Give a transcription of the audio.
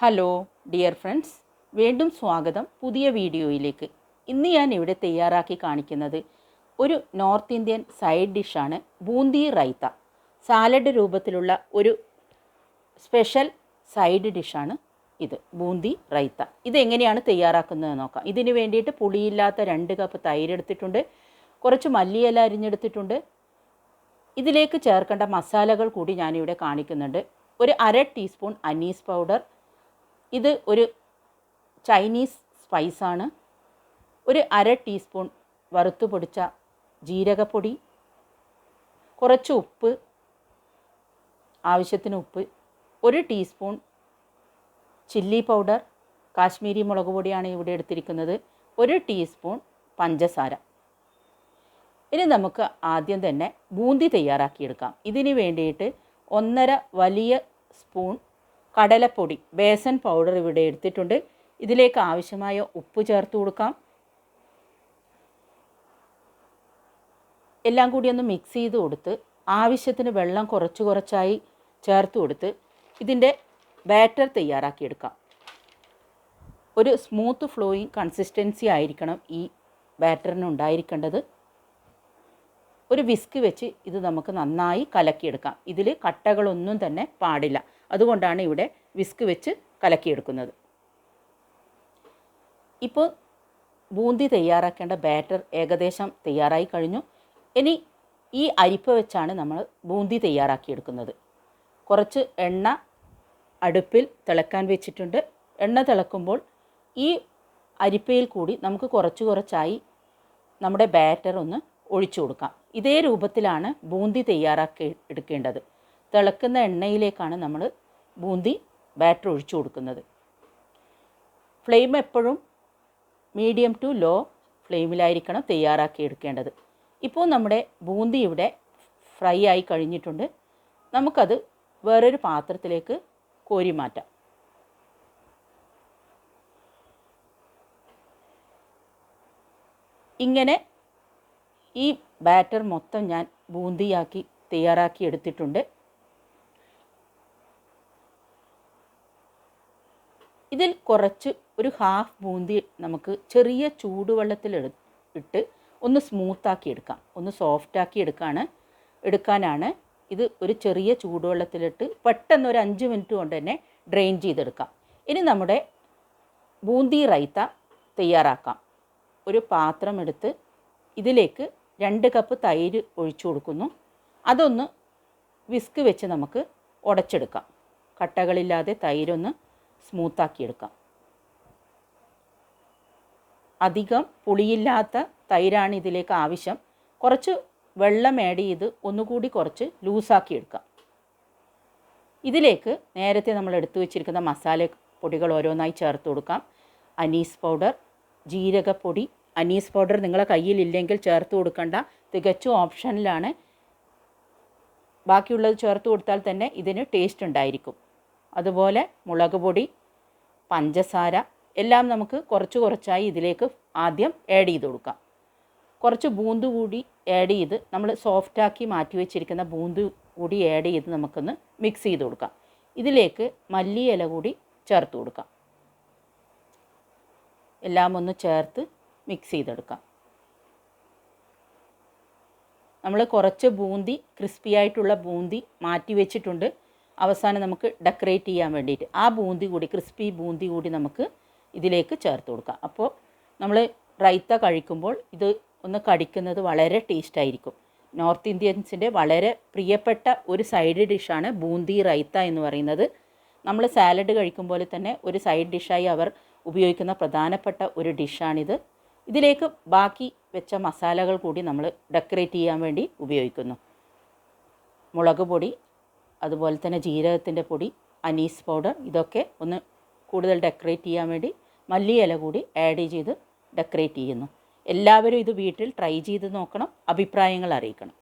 Hello dear friends, വീണ്ടും സ്വാഗതം പുതിയ വീഡിയോയിലേക്ക്. ഇന്ന് ഞാൻ ഇവിടെ തയ്യാറാക്കി കാണിക്കുന്നത് ഒരു നോർത്ത് ഇന്ത്യൻ സൈഡ് ഡിഷാണ് ബൂന്തി റൈത്ത. സാലഡ് രൂപത്തിലുള്ള ഒരു സ്പെഷ്യൽ സൈഡ് ഡിഷാണ് ഇത്, ബൂന്തി റൈത്ത. ഇതെങ്ങനെയാണ് തയ്യാറാക്കുന്നത് നോക്കാം. ഇതിന് വേണ്ടിയിട്ട് പുളിയില്ലാത്ത 2 കപ്പ് തൈര് എടുത്തിട്ടുണ്ട്, കുറച്ച് മല്ലിയില അരിഞ്ഞെടുത്തിട്ടുണ്ട്. ഇതിലേക്ക് ചേർക്കേണ്ട മസാലകൾ കൂടി ഞാനിവിടെ കാണിക്കുന്നുണ്ട്. ഒരു 1/2 ടീസ്പൂൺ അനീസ് പൗഡർ, ഇത് ഒരു ചൈനീസ് സ്പൈസാണ്. ഒരു 1/2 ടീസ്പൂൺ വറുത്തു പൊടിച്ച ജീരകപ്പൊടി, കുറച്ച് ഉപ്പ്, ആവശ്യത്തിന് ഉപ്പ്, 1 ടീസ്പൂൺ ചില്ലി പൗഡർ, കാശ്മീരി മുളക് പൊടിയാണ് ഇവിടെ എടുത്തിരിക്കുന്നത്, 1 ടീസ്പൂൺ പഞ്ചസാര. ഇനി നമുക്ക് ആദ്യം തന്നെ ബൂന്തി തയ്യാറാക്കിയെടുക്കാം. ഇതിന് വേണ്ടിയിട്ട് 1.5 വലിയ സ്പൂൺ കടലപ്പൊടി, ബേസൻ പൗഡർ ഇവിടെ എടുത്തിട്ടുണ്ട്. ഇതിലേക്ക് ആവശ്യമായ ഉപ്പ് ചേർത്ത് കൊടുക്കാം. എല്ലാം കൂടി ഒന്ന് മിക്സ് ചെയ്ത് കൊടുത്ത് ആവശ്യത്തിന് വെള്ളം കുറച്ചായി ചേർത്ത് കൊടുത്ത് ഇതിൻ്റെ ബാറ്റർ തയ്യാറാക്കിയെടുക്കാം. ഒരു സ്മൂത്ത് ഫ്ലോയിങ് കൺസിസ്റ്റൻസി ആയിരിക്കണം ഈ ബാറ്ററിന് ഉണ്ടായിരിക്കേണ്ടത്. ഒരു വിസ്ക് വെച്ച് ഇത് നമുക്ക് നന്നായി കലക്കിയെടുക്കാം. ഇതിൽ കട്ടകളൊന്നും തന്നെ പാടില്ല, അതുകൊണ്ടാണ് ഇവിടെ വിസ്ക് വെച്ച് കലക്കിയെടുക്കുന്നത്. ഇപ്പോൾ ബൂന്തി തയ്യാറാക്കേണ്ട ബാറ്റർ ഏകദേശം തയ്യാറായി കഴിഞ്ഞു. ഇനി ഈ അരിപ്പ വെച്ചാണ് നമ്മൾ ബൂന്തി തയ്യാറാക്കിയെടുക്കുന്നത്. കുറച്ച് എണ്ണ അടുപ്പിൽ തിളക്കാൻ വെച്ചിട്ടുണ്ട്. എണ്ണ തിളക്കുമ്പോൾ ഈ അരിപ്പയിൽ കൂടി നമുക്ക് കുറച്ചായി നമ്മുടെ ബാറ്റർ ഒന്ന് ഒഴിച്ചു കൊടുക്കാം. ഇതേ രൂപത്തിലാണ് ബൂന്തി തയ്യാറാക്കി എടുക്കേണ്ടത്. തിളക്കുന്ന എണ്ണയിലേക്കാണ് നമ്മൾ ബൂന്തി ബാറ്റർ ഒഴിച്ചു കൊടുക്കുന്നത്. ഫ്ലെയിം എപ്പോഴും മീഡിയം ടു ലോ ഫ്ലെയിമിലായിരിക്കണം തയ്യാറാക്കി എടുക്കേണ്ടത്. ഇപ്പോൾ നമ്മുടെ ബൂന്തി ഇവിടെ ഫ്രൈ ആയി കഴിഞ്ഞിട്ടുണ്ട്. നമുക്കത് വേറൊരു പാത്രത്തിലേക്ക് കോരി മാറ്റാം. ഇങ്ങനെ ഈ ബാറ്റർ മൊത്തം ഞാൻ ബൂന്തിയാക്കി തയ്യാറാക്കി എടുത്തിട്ടുണ്ട്. ഇതിൽ കുറച്ച് ഒരു ഹാഫ് ബൂന്തി നമുക്ക് ചെറിയ ചൂടുവെള്ളത്തിൽ ഇട്ട് ഒന്ന് സ്മൂത്താക്കി എടുക്കാം, ഒന്ന് സോഫ്റ്റാക്കി എടുക്കാനാണ് ഇത്. ഒരു ചെറിയ ചൂടുവെള്ളത്തിലിട്ട് പെട്ടെന്ന് ഒരു 5 മിനിറ്റ് കൊണ്ട് തന്നെ ഡ്രെയിൻ ചെയ്തെടുക്കാം. ഇനി നമ്മുടെ ബൂന്തി റൈത്ത തയ്യാറാക്കാം. ഒരു പാത്രം എടുത്ത് ഇതിലേക്ക് 2 കപ്പ് തൈര് ഒഴിച്ചു കൊടുക്കുന്നു. അതൊന്ന് വിസ്ക് വെച്ച് നമുക്ക് ഉടച്ചെടുക്കാം. കട്ടകളില്ലാതെ തൈരൊന്ന് സ്മൂത്താക്കിയെടുക്കാം. അധികം പുളിയില്ലാത്ത തൈരാണ് ഇതിലേക്ക് ആവശ്യം. കുറച്ച് വെള്ളം ആഡ് ചെയ്ത് ഒന്നുകൂടി കുറച്ച് ലൂസാക്കിയെടുക്കാം. ഇതിലേക്ക് നേരത്തെ നമ്മൾ എടുത്തു വച്ചിരിക്കുന്ന മസാലപ്പൊടികൾ ഓരോന്നായി ചേർത്ത് കൊടുക്കാം. അനീസ് പൗഡർ, ജീരകപ്പൊടി. അനീസ് പൗഡർ നിങ്ങളെ കയ്യിലില്ലെങ്കിൽ ചേർത്ത് കൊടുക്കേണ്ട, തികച്ചും ഓപ്ഷനിലാണ്. ബാക്കിയുള്ളത് ചേർത്ത് കൊടുത്താൽ തന്നെ ഇതിന് ടേസ്റ്റ് ഉണ്ടായിരിക്കും. അതുപോലെ മുളക് പൊടി, പഞ്ചസാര എല്ലാം നമുക്ക് കുറച്ചായി ഇതിലേക്ക് ആദ്യം ആഡ് ചെയ്ത് കൊടുക്കാം. കുറച്ച് ബൂന്ത് കൂടി ആഡ് ചെയ്ത് നമ്മൾ സോഫ്റ്റാക്കി മാറ്റി വെച്ചിരിക്കുന്ന ബൂന്ത് കൂടി ആഡ് ചെയ്ത് നമുക്കൊന്ന് മിക്സ് ചെയ്ത് കൊടുക്കാം. ഇതിലേക്ക് മല്ലിയില കൂടി ചേർത്ത് കൊടുക്കാം. എല്ലാം ഒന്ന് ചേർത്ത് മിക്സ് ചെയ്തെടുക്കാം. നമ്മൾ കുറച്ച് ബൂന്തി, ക്രിസ്പി ആയിട്ടുള്ള ബൂന്തി മാറ്റി വെച്ചിട്ടുണ്ട്. അവസാനം നമുക്ക് ഡെക്കറേറ്റ് ചെയ്യാൻ വേണ്ടിയിട്ട് ആ ബൂന്തി കൂടി, ക്രിസ്പി ബൂന്തി കൂടി നമുക്ക് ഇതിലേക്ക് ചേർത്ത് കൊടുക്കാം. അപ്പോൾ നമ്മൾ റൈത്ത കഴിക്കുമ്പോൾ ഇത് ഒന്ന് കടിക്കുന്നത് വളരെ ടേസ്റ്റായിരിക്കും. നോർത്ത് ഇന്ത്യൻസിൻ്റെ വളരെ പ്രിയപ്പെട്ട ഒരു സൈഡ് ഡിഷാണ് ബൂന്തി റൈത്ത എന്ന് പറയുന്നത്. നമ്മൾ സാലഡ് കഴിക്കുമ്പോൾ തന്നെ ഒരു സൈഡ് ഡിഷായി അവർ ഉപയോഗിക്കുന്ന പ്രധാനപ്പെട്ട ഒരു ഡിഷാണിത്. ഇതിലേക്ക് ബാക്കി വെച്ച മസാലകൾ കൂടി നമ്മൾ ഡെക്കറേറ്റ് ചെയ്യാൻ വേണ്ടി ഉപയോഗിക്കുന്നു. മുളക് പൊടി, അതുപോലെ തന്നെ ജീരകത്തിൻ്റെ പൊടി, അനീസ് പൗഡർ, ഇതൊക്കെ ഒന്ന് കൂടുതൽ ഡെക്കറേറ്റ് ചെയ്യാൻ വേണ്ടി മല്ലിയില കൂടി ആഡ് ചെയ്ത് ഡെക്കറേറ്റ് ചെയ്യുന്നു. എല്ലാവരും ഇത് വീട്ടിൽ ട്രൈ ചെയ്ത് നോക്കണം, അഭിപ്രായങ്ങൾ അറിയിക്കണം.